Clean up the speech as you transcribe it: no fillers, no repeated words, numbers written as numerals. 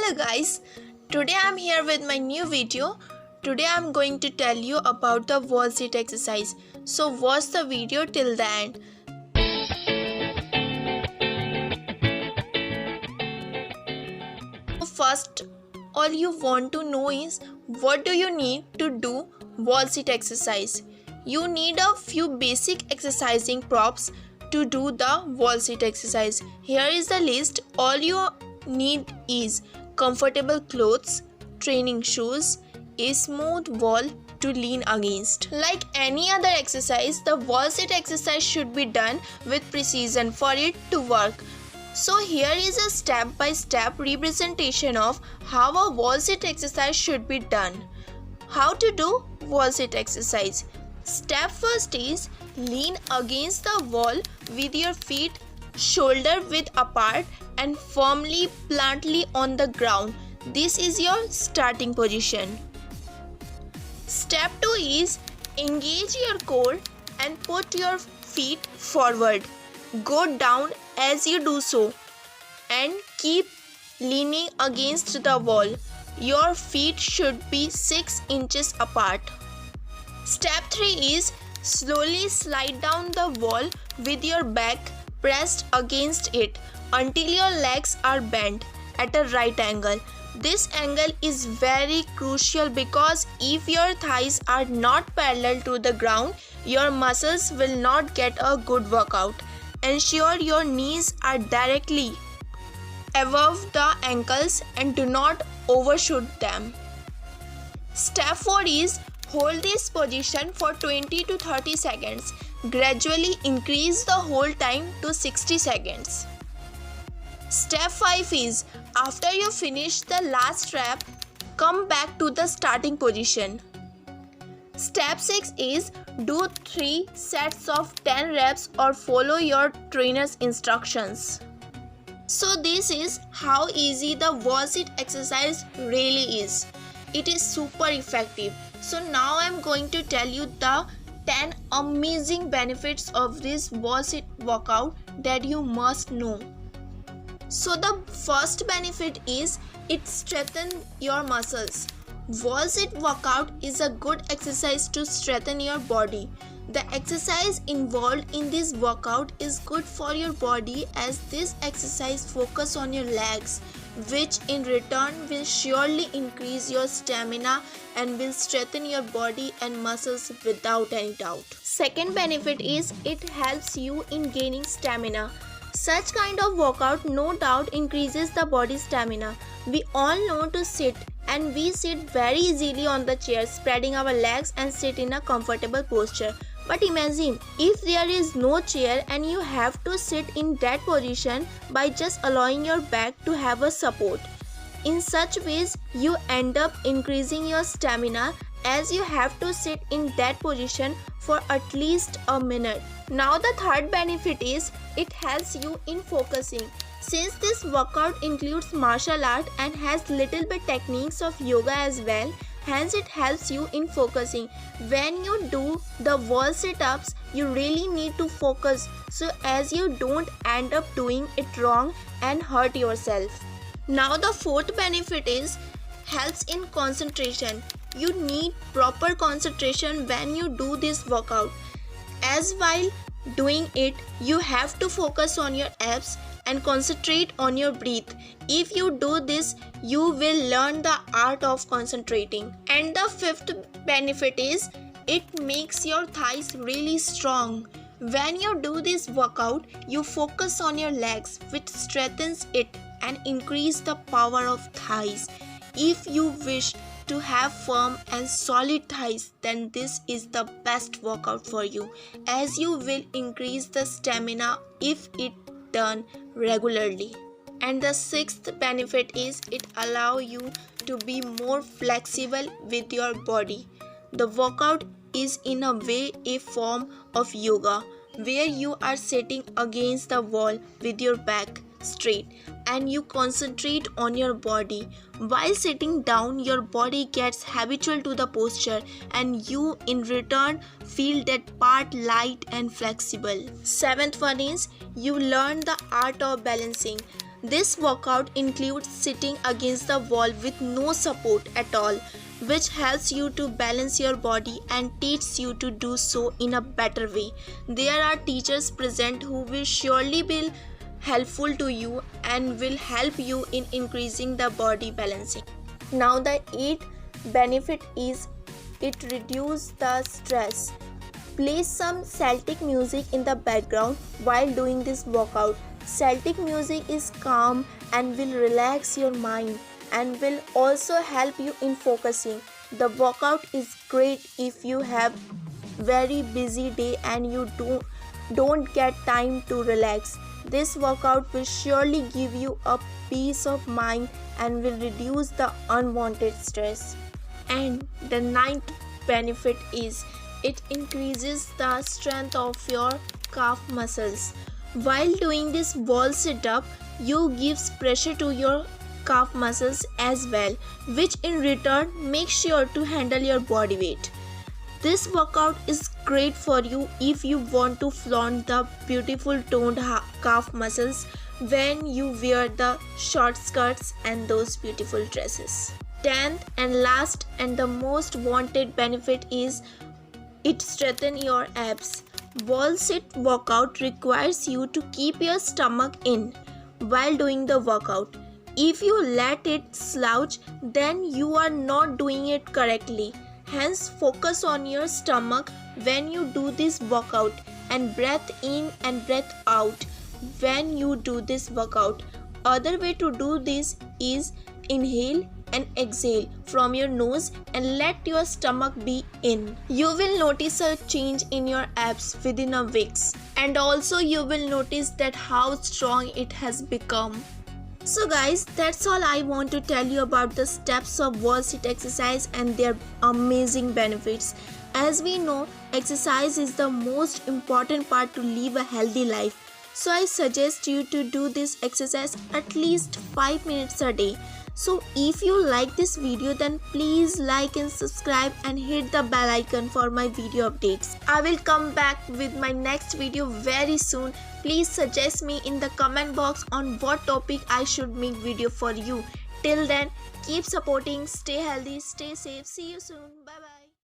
Hello guys, today I'm here with my new video. Today I'm going to tell you about the wall sit exercise. So watch the video till the end. First, all you want to know is what do you need to do wall sit exercise. You need a few basic exercising props to do the wall sit exercise. Here is the list. All you need is comfortable clothes, training shoes, a smooth wall to lean against. Like any other exercise, the wall sit exercise should be done with precision for it to work. So here is a step-by-step representation of how a wall sit exercise should be done. How to do wall sit exercise. Step first is lean against the wall with your feet shoulder width apart and firmly plantly on the ground. This is your starting position. Step 2 is engage your core and put your feet forward. Go down as you do so and keep leaning against the wall. Your feet should be 6 inches apart. Step 3 is slowly slide down the wall with your back pressed against it until your legs are bent at a right angle. This angle is very crucial because if your thighs are not parallel to the ground, your muscles will not get a good workout. Ensure your knees are directly above the ankles and do not overshoot them. Step 4 is hold this position for 20 to 30 seconds. Gradually increase the hold time to 60 seconds. Step 5 is after you finish the last rep, come back to the starting position. Step 6 is do 3 sets of 10 reps or follow your trainer's instructions. So this is how easy the wall sit exercise really is. It is super effective. So now I am going to tell you the 10 amazing benefits of this wall sit workout that you must know. So the first benefit is it strengthens your muscles. Wall sit workout is a good exercise to strengthen your body. The exercise involved in this workout is good for your body as this exercise focuses on your legs, which in return will surely increase your stamina and will strengthen your body and muscles without any doubt. Second benefit is it helps you in gaining stamina. Such kind of workout no doubt increases the body stamina. We all know to sit and we sit very easily on the chair, spreading our legs and sit in a comfortable posture. But imagine if there is no chair and you have to sit in that position by just allowing your back to have a support. In such ways, you end up increasing your stamina as you have to sit in that position for at least a minute. Now the third benefit is it helps you in focusing. Since this workout includes martial art and has little bit techniques of yoga as well, hence it helps you in focusing. When you do the wall sit-ups, you really need to focus so as you don't end up doing it wrong and hurt yourself. Now the fourth benefit is helps in concentration. You need proper concentration when you do this workout, as while doing it you have to focus on your abs and concentrate on your breath. If you do this, you will learn the art of concentrating. And the fifth benefit is it makes your thighs really strong. When you do this workout, you focus on your legs, which strengthens it and increase the power of thighs. If you wish to have firm and solid thighs, then this is the best workout for you, as you will increase the stamina if it done regularly. And the sixth benefit is it allow you to be more flexible with your body. The workout is in a way a form of yoga where you are sitting against the wall with your back straight and you concentrate on your body. While sitting down, your body gets habitual to the posture and you in return feel that part light and flexible. Seventh one is you learn the art of balancing. This workout includes sitting against the wall with no support at all, which helps you to balance your body and teaches you to do so in a better way. There are teachers present who will surely be helpful to you and will help you in increasing the body balancing. Now the eighth benefit is it reduces the stress. Play some Celtic music in the background while doing this workout. Celtic music is calm and will relax your mind and will also help you in focusing. The workout is great if you have very busy day and you don't get time to relax. This workout will surely give you a peace of mind and will reduce the unwanted stress. And the ninth benefit is it increases the strength of your calf muscles. While doing this wall sit-up, you gives pressure to your calf muscles as well, which in return makes sure to handle your body weight. This workout is great for you if you want to flaunt the beautiful toned calf muscles when you wear the short skirts and those beautiful dresses. 10th and last and the most wanted benefit is it strengthens your abs. Wall sit workout requires you to keep your stomach in while doing the workout. If you let it slouch, then you are not doing it correctly. Hence, focus on your stomach when you do this workout and breath in and breath out when you do this workout. Other way to do this is inhale and exhale from your nose and let your stomach be in. You will notice a change in your abs within a week, and also you will notice that how strong it has become. So guys, that's all I want to tell you about the steps of wall sit exercise and their amazing benefits. As we know, exercise is the most important part to live a healthy life. So I suggest you to do this exercise at least 5 minutes a day. So if you like this video, then please like and subscribe and hit the bell icon for my video updates. I will come back with my next video very soon. Please suggest me in the comment box on what topic I should make video for you. Till then, keep supporting, stay healthy, stay safe. See you soon. Bye bye.